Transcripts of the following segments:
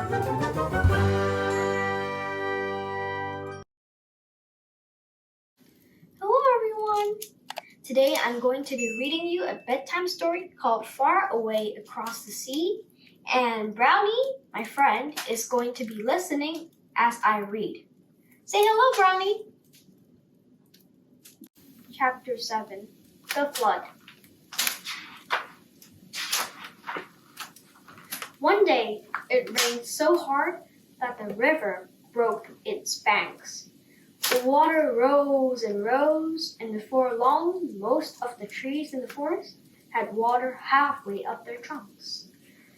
Hello everyone! Today I'm going to be reading you a bedtime story called Far Away Across the Sea, and Brownie, my friend, is going to be listening as I read. Say hello, Brownie! Chapter 7, The Flood. One day, it rained so hard that the river broke its banks. The water rose and rose, and before long, most of the trees in the forest had water halfway up their trunks.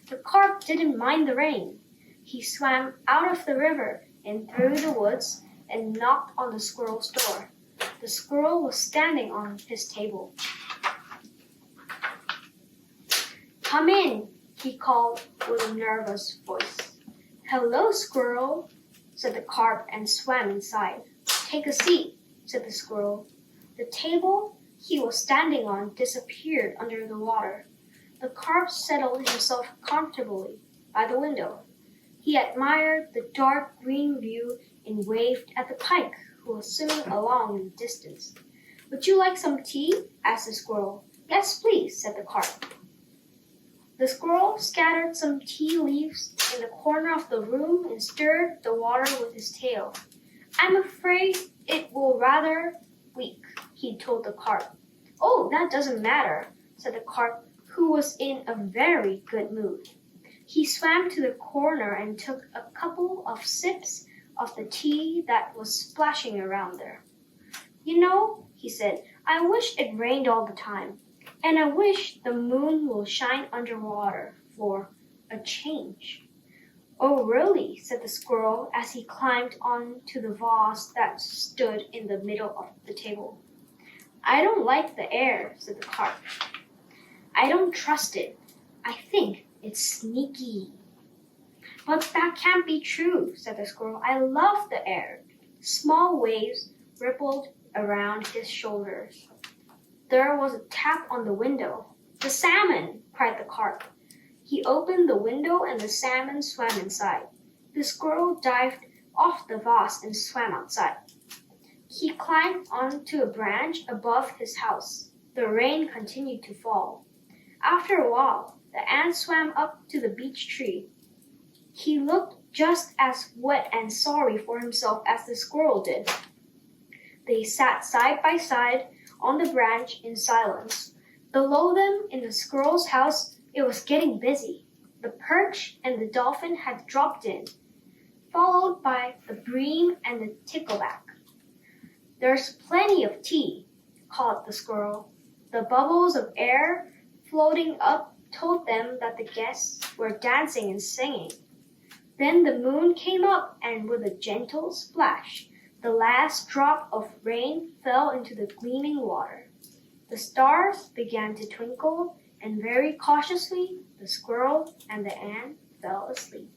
The carp didn't mind the rain. He swam out of the river and through the woods and knocked on the squirrel's door. The squirrel was standing on his table. "Come in," he called with a nervous voice. "Hello, squirrel," said the carp and swam inside. "Take a seat," said the squirrel. The table he was standing on disappeared under the water. The carp settled himself comfortably by the window. He admired the dark green view and waved at the pike, who was swimming along in the distance. "Would you like some tea?" asked the squirrel. "Yes, please," said the carp. The squirrel scattered some tea leaves in the corner of the room and stirred the water with his tail. "I'm afraid it will rather weak," he told the carp. "Oh, that doesn't matter," said the carp, who was in a very good mood. He swam to the corner and took a couple of sips of the tea that was splashing around there. "You know," he said, "I wish it rained all the time, and I wish the moon will shine underwater for a change." "Oh, really?" said the squirrel as he climbed onto the vase that stood in the middle of the table. "I don't like the air," said the carp. "I don't trust it. I think it's sneaky." "But that can't be true," said the squirrel. "I love the air." Small waves rippled around his shoulders. There was a tap on the window. "The salmon!" cried the carp. He opened the window and the salmon swam inside. The squirrel dived off the vase and swam outside. He climbed onto a branch above his house. The rain continued to fall. After a while, the ant swam up to the beech tree. He looked just as wet and sorry for himself as the squirrel did. They sat side by side on the branch in silence. Below them, in the squirrel's house, it was getting busy. The perch and the dolphin had dropped in, followed by the bream and the tickleback. "There's plenty of tea," called the squirrel. The bubbles of air floating up told them that the guests were dancing and singing. Then the moon came up, and with a gentle splash, the last drop of rain fell into the gleaming water. The stars began to twinkle, and very cautiously the squirrel and the ant fell asleep.